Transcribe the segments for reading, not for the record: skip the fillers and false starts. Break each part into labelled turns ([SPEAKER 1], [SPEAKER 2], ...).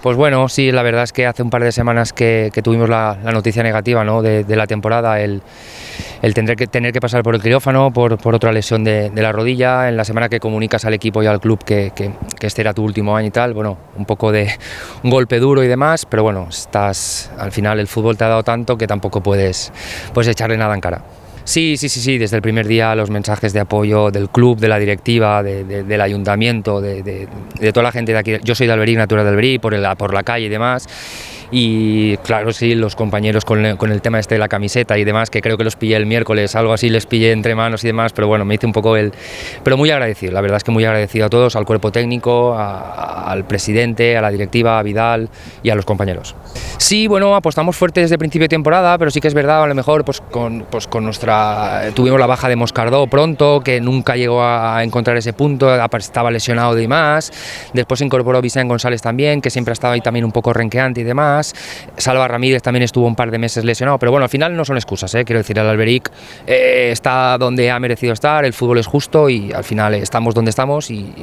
[SPEAKER 1] Pues bueno, sí, la verdad es que hace un par de semanas que tuvimos la noticia negativa, ¿no?, de la temporada, el tener que pasar por el quirófano, por otra lesión de la rodilla, en la semana que comunicas al equipo y al club que este era tu último año y tal, bueno, un poco de un golpe duro y demás, pero bueno, al final el fútbol te ha dado tanto que tampoco puedes echarle nada en cara. Sí, desde el primer día los mensajes de apoyo del club, de la directiva, del ayuntamiento, de toda la gente de aquí. Yo soy de Alberic, natural de Alberic, por la calle y demás. Y claro, sí, los compañeros con el tema de la camiseta y demás, que creo que los pillé el miércoles, algo así, les pillé entre manos y demás, pero bueno, me hice un poco pero muy agradecido, la verdad es que muy agradecido a todos, al cuerpo técnico, al presidente, a la directiva, a Vidal y a los compañeros. Sí, bueno, apostamos fuerte desde principio de temporada, pero sí que es verdad, a lo mejor con nuestra... Tuvimos la baja de Moscardó pronto, que nunca llegó a encontrar ese punto, estaba lesionado y demás. Después se incorporó Vicente González también, que siempre ha estado ahí también un poco renqueante y demás. Salva Ramírez también estuvo un par de meses lesionado, pero bueno, al final no son excusas, quiero decir, el Alberic está donde ha merecido estar, el fútbol es justo y al final estamos donde estamos y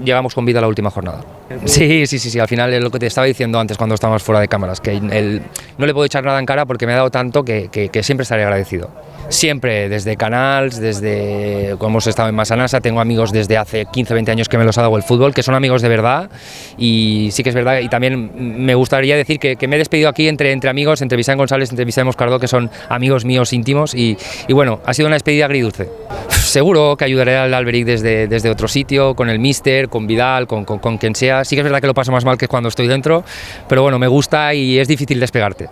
[SPEAKER 1] llegamos con vida a la última jornada. Sí, al final es lo que te estaba diciendo antes cuando estábamos fuera de cámaras, que no le puedo echar nada en cara porque me ha dado tanto que siempre estaré agradecido. Siempre, desde Canals, desde cuando hemos estado en Masanasa, tengo amigos desde hace 15-20 años que me los ha dado el fútbol, que son amigos de verdad, y sí que es verdad, y también me gustaría decir que me he despedido aquí entre amigos, entre Vicente González, entre Vicente Moscardó, que son amigos míos íntimos, y bueno, ha sido una despedida agridulce. Seguro que ayudaré al Alberic desde otro sitio, con el míster, con Vidal, con quien sea. Sí que es verdad que lo paso más mal que cuando estoy dentro, pero bueno, me gusta y es difícil despegarte.